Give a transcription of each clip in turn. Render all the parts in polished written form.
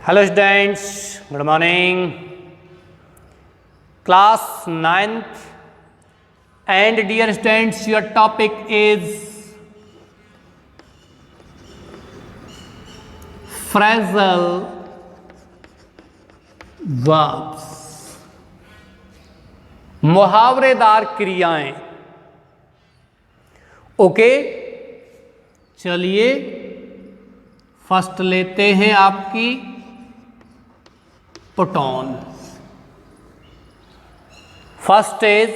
Hello students, good morning. Class 9th and dear students, your topic is phrasal verbs. मुहावरेदार क्रियाएं. Okay, चलिए first लेते हैं आपकी put on. First is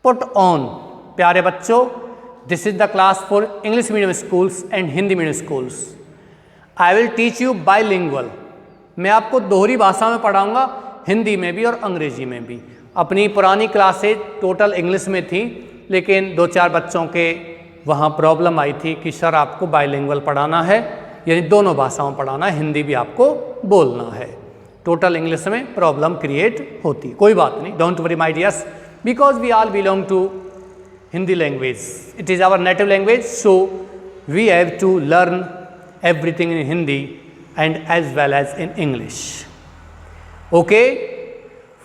put on. प्यारे बच्चों, this is the class for English medium schools and Hindi medium schools. I will teach you bilingual. मैं आपको दोहरी भाषा में पढ़ाऊंगा, हिंदी में भी और अंग्रेजी में भी. अपनी पुरानी क्लासेज टोटल इंग्लिश में थी, लेकिन 2-4 बच्चों के वहाँ प्रॉब्लम आई थी कि सर आपको बाइलिंगुअल पढ़ाना है, यानी दोनों भाषाओं पढ़ाना है, हिंदी भी आपको बोलना है. टोटल इंग्लिश में प्रॉब्लम क्रिएट होती. कोई बात नहीं, don't worry my dears, because we all belong to Hindi language. It is our native language, so we have to learn everything in Hindi and as well as in English. Okay,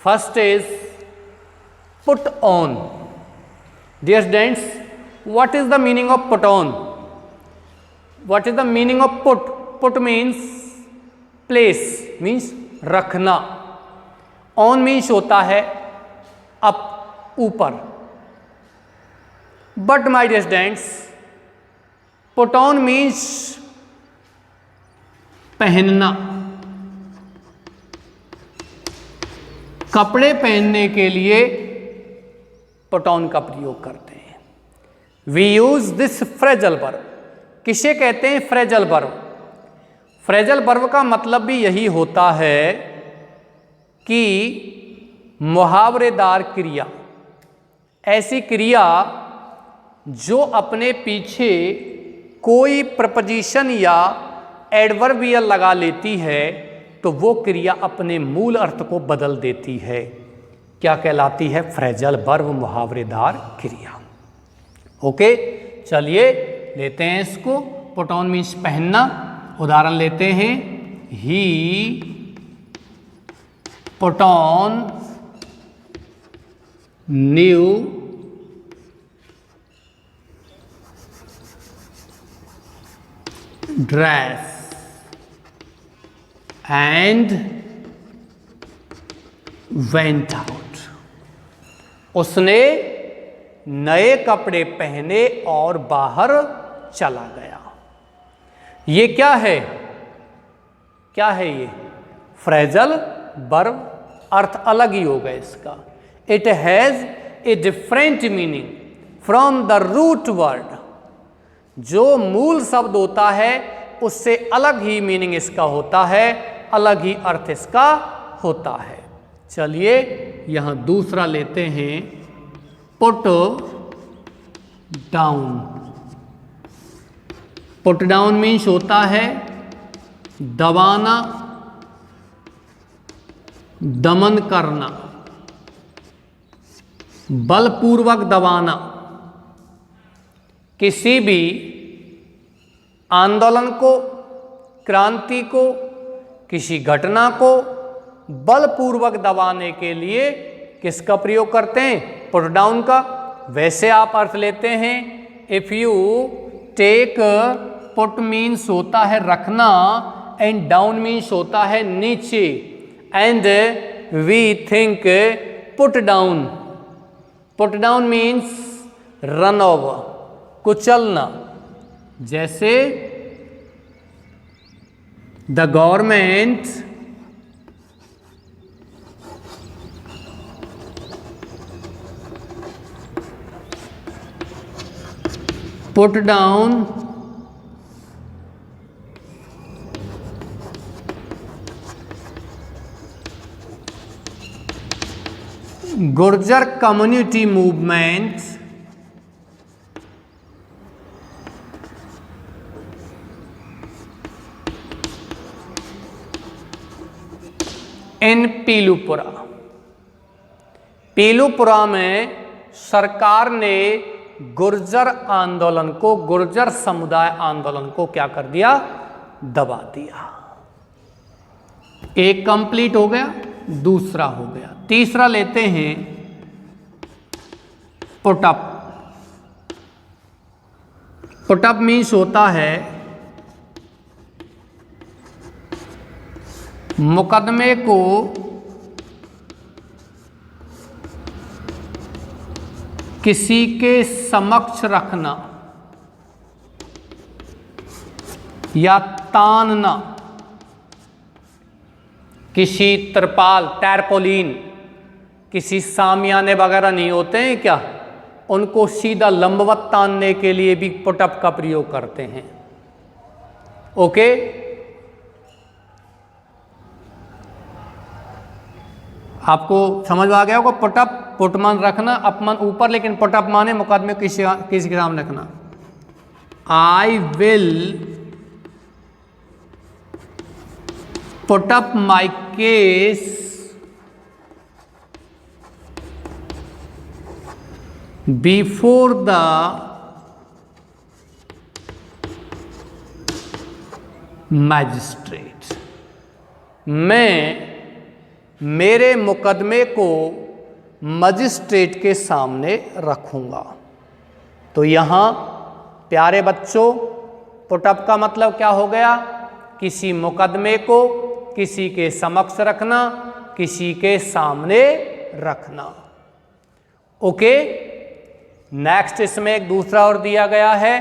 first is put on. Dear students, what is the meaning of put on? What is the meaning of put? Put means place, means रखना. on means होता है up, ऊपर. but my dear students, put on means पहनना. कपड़े पहनने के लिए put on का प्रयोग करते हैं. We use this phrasal verb. किसे कहते हैं phrasal verb? phrasal verb का मतलब भी यही होता है कि मुहावरेदार क्रिया, ऐसी क्रिया जो अपने पीछे कोई प्रपोजिशन या एडवर्बियल लगा लेती है, तो वो क्रिया अपने मूल अर्थ को बदल देती है. क्या कहलाती है? phrasal verb, मुहावरेदार क्रिया. ओके, चलिए लेते हैं इसको. पुट ऑन मीन्स पहनना. उदाहरण लेते हैं. He put on new dress and went out. उसने नए कपड़े पहने और बाहर चला गया. ये क्या है? क्या है ये? Phrasal verb. अर्थ अलग ही होगा इसका. It has a different meaning from the root word. जो मूल शब्द होता है उससे अलग ही मीनिंग इसका होता है, अलग ही अर्थ इसका होता है. चलिए यहां दूसरा लेते हैं. Put down. Put down means होता है दबाना, दमन करना, बलपूर्वक दबाना. किसी भी आंदोलन को, क्रांति को, किसी घटना को बलपूर्वक दबाने के लिए किसका प्रयोग करते हैं? पुट डाउन का. वैसे आप अर्थ लेते हैं. If you take, put means होता है रखना एंड डाउन मीन्स होता है नीचे. And we think put down. Put down means run over, कुचलना. जैसे the government put down Gurjar community movement in Pilupura. Pilupura में सरकार ने गुर्जर आंदोलन को, गुर्जर समुदाय आंदोलन को क्या कर दिया? दबा दिया. एक कंप्लीट हो गया, दूसरा हो गया। तीसरा लेते हैं पुटअप। पुटअप मीन्स होता है मुकदमे को किसी के समक्ष रखना या तानना। किसी तिरपाल, टैरपोलिन, किसी सामियाने वगैरह नहीं होते हैं क्या, उनको सीधा लंबवत तानने के लिए भी पुटअप का प्रयोग करते हैं। ओके, आपको समझ में आ गया होगा। पुटअप, पुट मान रखना, अपमान ऊपर, लेकिन पुटअप माने मुकदमे किसी के सामने रखना। I will put up my case before the magistrate. मैं मेरे मुकदमे को मजिस्ट्रेट के सामने रखूंगा। तो यहां प्यारे बच्चों, पुटअप का मतलब क्या हो गया? किसी मुकदमे को किसी के समक्ष रखना, किसी के सामने रखना। ओके, नेक्स्ट इसमें एक दूसरा और दिया गया है।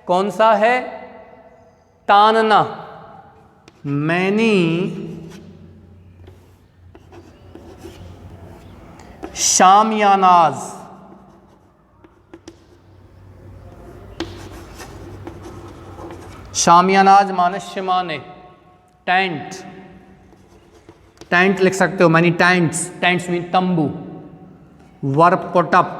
कौन सा है? तानना। मैनी शामियानाज। शामियानाज माने शिमाने, टेंट। टेंट लिख सकते हो, मैनी टेंट्स। टेंट्स मीन तंबू। Verb put up.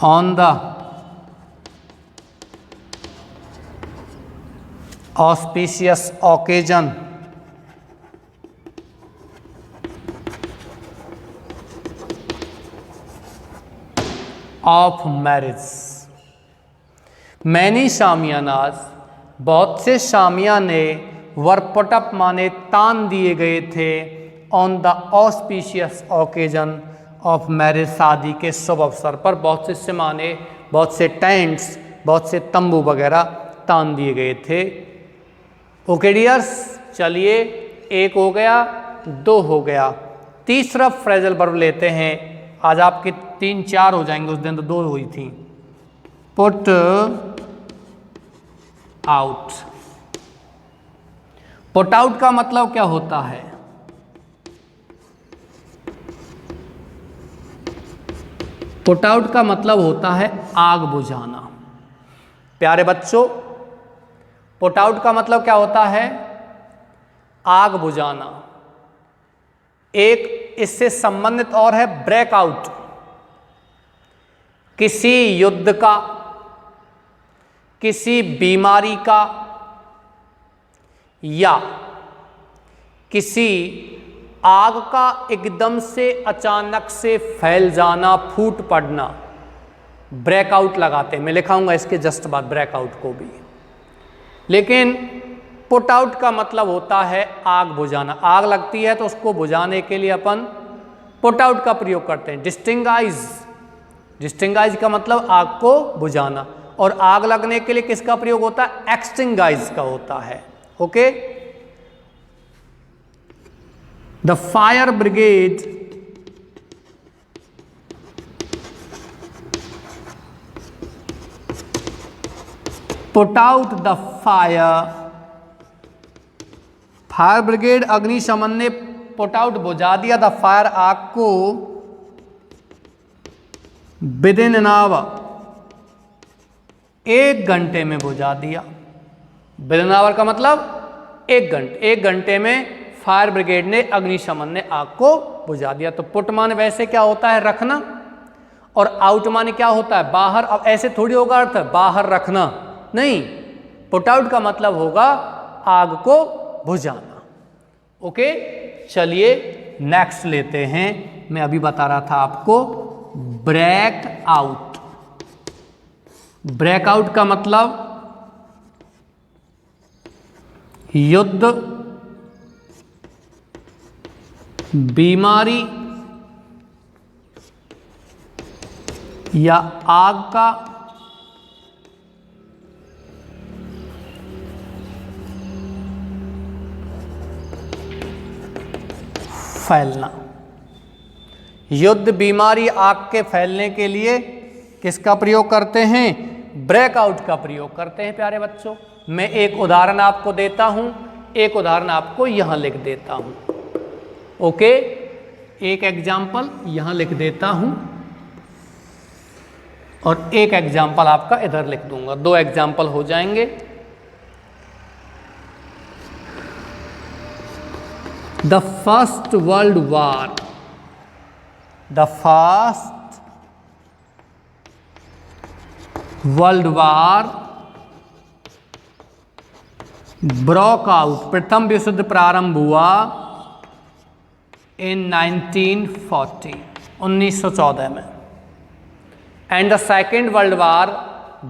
On the auspicious occasion of marriage। Many शामियानाज, बहुत से शामियाने वर्ब पुटअप माने तान दिए गए थे। On the auspicious occasion of marriage, शादी के शुभ अवसर पर बहुत से शिमाने, बहुत से टेंट्स, बहुत से तंबू वगैरह तान दिए गए थे। ओके डियर्स, चलिए एक हो गया, दो हो गया। तीसरा फ्रेजल वर्ब लेते हैं। आज आपके 3-4 हो जाएंगे, उस दिन तो 2 हुई थी। Put out. पुट आउट का मतलब क्या होता है? पुट आउट का मतलब होता है आग बुझाना। प्यारे बच्चों, पुट आउट का मतलब क्या होता है? आग बुझाना। एक इससे संबंधित और है ब्रेकआउट। किसी युद्ध का, किसी बीमारी का, या किसी आग का एकदम से अचानक से फैल जाना, फूट पड़ना, ब्रेकआउट लगाते हैं। मैं लिखाऊंगा इसके जस्ट बाद ब्रेकआउट को भी। लेकिन पुट आउट का मतलब होता है आग बुझाना। आग लगती है तो उसको बुझाने के लिए अपन पुट आउट का प्रयोग करते हैं। डिस्टिंगाइज, डिस्टिंगाइज का मतलब आग को बुझाना, और आग लगने के लिए किसका प्रयोग होता है? एक्सटिंगाइज का होता है। Okay, the fire brigade put out the fire. Fire brigade, अग्निशमन ने पुट आउट बुझा दिया द फायर, आग को, विदिन एन आवर, 1 घंटे में बुझा दिया। विदिन आवर का मतलब 1 घंटे। 1 घंटे में फायर ब्रिगेड ने, अग्निशमन ने आग को बुझा दिया। तो पुट माने वैसे क्या होता है? रखना, और आउट माने क्या होता है? बाहर। अब ऐसे थोड़ी होगा अर्थ बाहर रखना, नहीं। पुट आउट का मतलब होगा आग को बुझाना। ओके, चलिए नेक्स्ट लेते हैं। मैं अभी बता रहा था आपको ब्रेक आउट। ब्रेकआउट का मतलब युद्ध, बीमारी या आग का फैलना। युद्ध, बीमारी, आग के फैलने के लिए किसका प्रयोग करते हैं? ब्रेकआउट का प्रयोग करते हैं प्यारे बच्चों। मैं एक उदाहरण आपको देता हूं, एक उदाहरण आपको यहां लिख देता हूं। ओके, एक एग्जाम्पल यहां लिख देता हूं और एक एग्जाम्पल आपका इधर लिख दूंगा, 2 एग्जाम्पल हो जाएंगे। The first world war, the first world war broke out, प्रथम विश्व युद्ध प्रारंभ हुआ इन 1940, 1914 में। And the second world war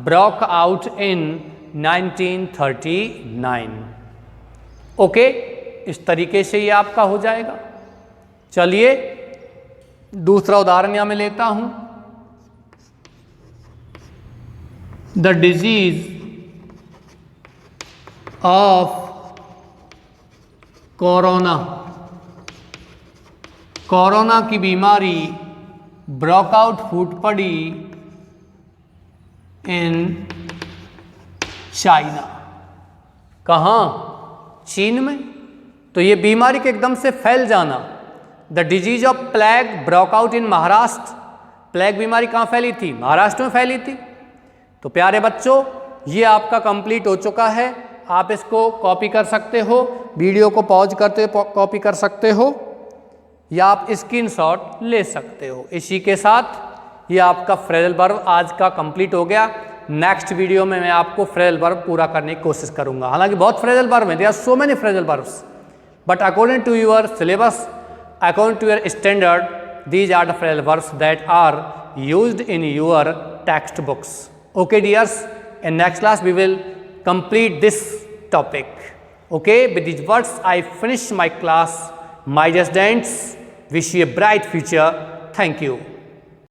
broke out in 1939। Okay, इस तरीके से ये आपका हो जाएगा। चलिए दूसरा उदाहरण यहां मैं लेता हूं। The disease of corona, corona की बीमारी ब्रोकआउट फूट पड़ी इन चाइना। कहाँ? चीन में। तो ये बीमारी के एकदम से फैल जाना। The disease of plague broke out in Maharashtra, plague बीमारी कहाँ फैली थी? महाराष्ट्र में फैली थी। तो प्यारे बच्चों, ये आपका कंप्लीट हो चुका है। आप इसको कॉपी कर सकते हो, वीडियो को पॉज करते कॉपी कर सकते हो या आप स्क्रीनशॉट ले सकते हो। इसी के साथ ये आपका फ्रेजल वर्ब आज का कंप्लीट हो गया। नेक्स्ट वीडियो में मैं आपको फ्रेजल वर्ब पूरा करने की कोशिश करूंगा। हालांकि बहुत फ्रेजल वर्ब हैं, there are so many phrasal verbs, but according to your syllabus, according to your standard, these are the phrasal verbs that are used in your textbooks. Okay dears, in next class we will complete this topic. Okay, with these words I finish my class. My dear students, wish you a bright future. Thank you.